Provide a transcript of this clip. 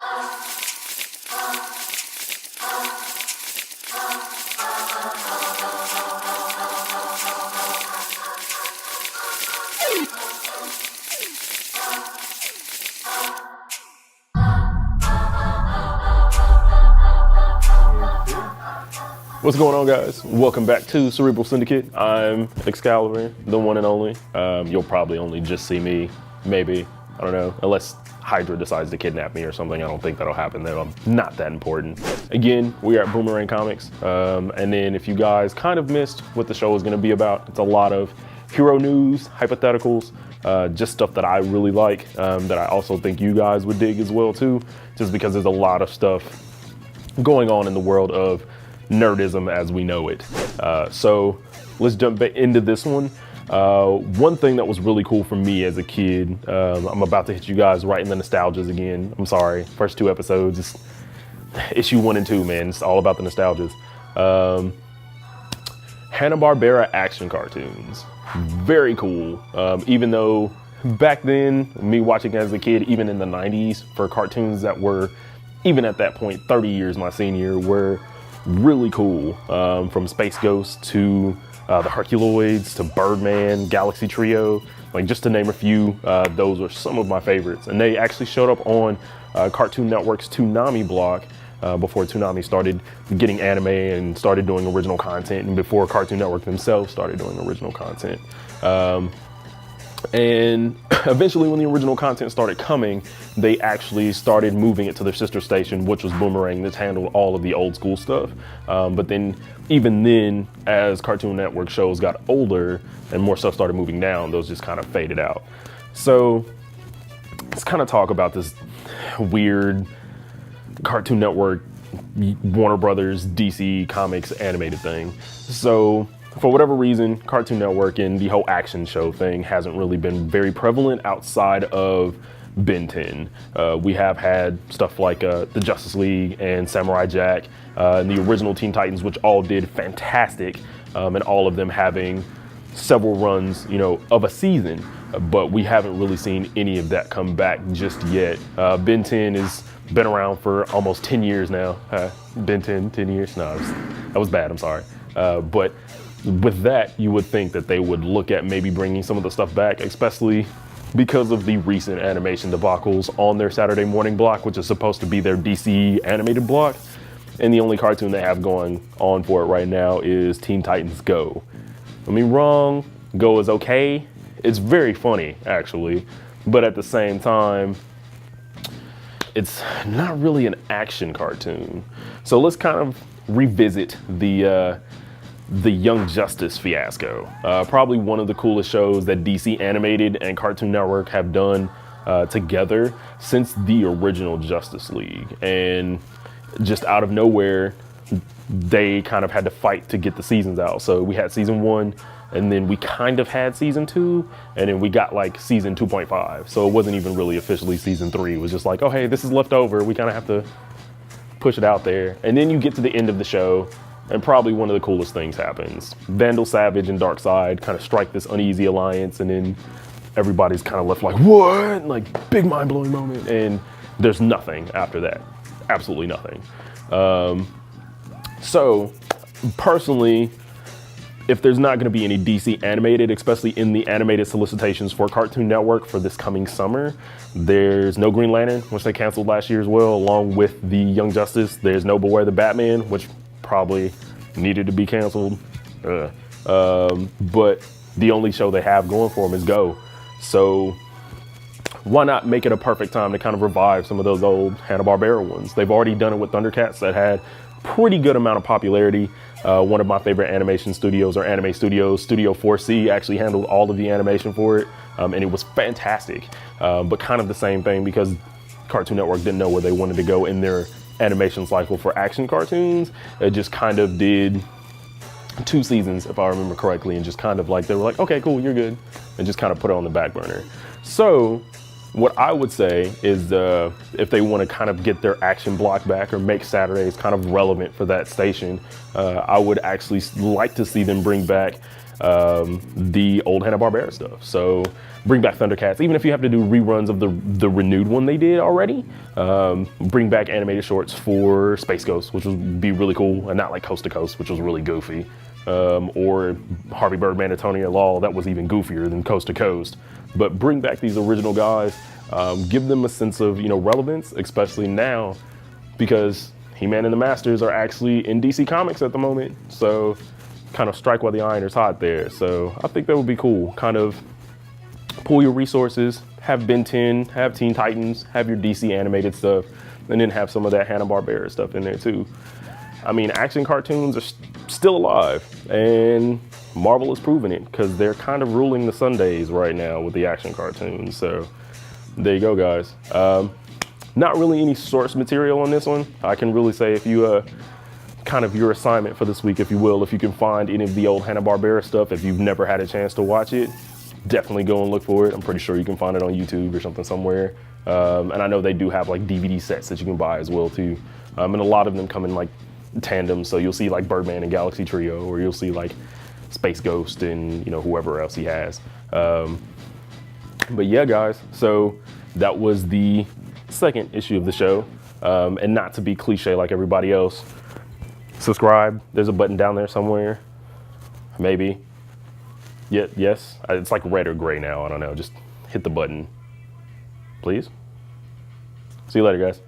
What's going on, guys? Welcome back to Cerebral Syndicate. I'm Excalibur, the one and only. You'll probably only just see me, maybe, I don't know, unless Hydra decides to kidnap me or something. I don't think that'll happen, though. I'm not that important. Again, we are at Boomerang Comics. And then if you guys kind of missed what the show is going to be about, it's a lot of hero news, hypotheticals, just stuff that I really like, that I also think you guys would dig as well, too, just because there's a lot of stuff going on in the world of nerdism as we know it. So let's jump into this one. One thing that was really cool for me as a kid, I'm about to hit you guys right in the nostalgias again. I'm sorry, first two episodes, it's issue 1 and 2, man. It's all about the nostalgias. Hanna Barbera action cartoons, very cool. Even though back then, me watching as a kid, even in the 90s, for cartoons that were, even at that point, 30 years my senior, were really cool, from Space Ghost to the Herculoids to Birdman, Galaxy Trio, like just to name a few. Those are some of my favorites, and they actually showed up on Cartoon Network's Toonami block before Toonami started getting anime and started doing original content, and before Cartoon Network themselves started doing original content. And eventually when the original content started coming, they actually started moving it to their sister station, which was Boomerang, that handled all of the old school stuff. But then, even then, as Cartoon Network shows got older and more stuff started moving down, those just kind of faded out. So let's kind of talk about this weird Cartoon Network, Warner Brothers, DC Comics animated thing. So for whatever reason, Cartoon Network and the whole action show thing hasn't really been very prevalent outside of Ben 10. We have had stuff like the Justice League and Samurai Jack and the original Teen Titans, which all did fantastic, and all of them having several runs, you know, of a season. But we haven't really seen any of that come back just yet. Ben 10 has been around for almost 10 years now. Ben 10 years? No, that was bad, I'm sorry. But with that, you would think that they would look at maybe bringing some of the stuff back, especially because of the recent animation debacles on their Saturday morning block, which is supposed to be their DC animated block. And the only cartoon they have going on for it right now is Teen Titans Go. I mean, wrong, Go is okay. It's very funny, actually. But at the same time, it's not really an action cartoon. So let's kind of revisit the Young Justice fiasco. Probably one of the coolest shows that DC Animated and Cartoon Network have done together since the original Justice League. And just out of nowhere, they kind of had to fight to get the seasons out. So we had season 1, and then we kind of had season 2, and then we got like season 2.5. So it wasn't even really officially season 3. It was just like, oh hey, this is left over. We kind of have to push it out there. And then you get to the end of the show, and probably one of the coolest things happens. Vandal Savage and Darkseid kind of strike this uneasy alliance, and then everybody's kind of left like, what? Like, big mind-blowing moment. And there's nothing after that. Absolutely nothing. So, personally, if there's not going to be any DC animated, especially in the animated solicitations for Cartoon Network for this coming summer, there's no Green Lantern, which they canceled last year as well, along with the Young Justice. There's no Beware the Batman, which probably needed to be canceled. But the only show they have going for them is Go. So why not make it a perfect time to kind of revive some of those old Hanna-Barbera ones? They've already done it with Thundercats that had pretty good amount of popularity. One of my favorite animation studios or anime studios, Studio 4C, actually handled all of the animation for it. And it was fantastic. But kind of the same thing, because Cartoon Network didn't know where they wanted to go in their animation cycle for action cartoons. It just kind of did 2 seasons, if I remember correctly, and just kind of like, they were like, okay, cool, you're good, and just kind of put it on the back burner. So what I would say is if they want to kind of get their action block back or make Saturdays kind of relevant for that station, I would actually like to see them bring back the old Hanna Barbera stuff. So bring back Thundercats, even if you have to do reruns of the renewed one they did already. Bring back animated shorts for Space Ghost, which would be really cool, and not like Coast to Coast, which was really goofy. Or Harvey Birdman and Tony Law, that was even goofier than Coast to Coast. But bring back these original guys, give them a sense of, you know, relevance, especially now, because He-Man and the Masters are actually in DC Comics at the moment. So kind of strike while the iron is hot there. So I think that would be cool. Kind of pool your resources, have Ben 10, have Teen Titans, have your DC animated stuff, and then have some of that Hanna-Barbera stuff in there too. I mean, action cartoons are still alive, and Marvel is proving it because they're kind of ruling the Sundays right now with the action cartoons. So there you go, guys. Not really any source material on this one. I can really say if you, kind of your assignment for this week, if you will, if you can find any of the old Hanna-Barbera stuff, if you've never had a chance to watch it, definitely go and look for it. I'm pretty sure you can find it on YouTube or something somewhere. And I know they do have like DVD sets that you can buy as well too. And a lot of them come in like tandem, so you'll see like Birdman and Galaxy Trio, or you'll see like Space Ghost and, you know, whoever else he has. But yeah, guys, so that was the second issue of the show. And not to be cliche like everybody else, subscribe. There's a button down there somewhere, maybe. Yeah, yes, it's like red or gray now, I don't know. Just hit the button, please. See you later, guys.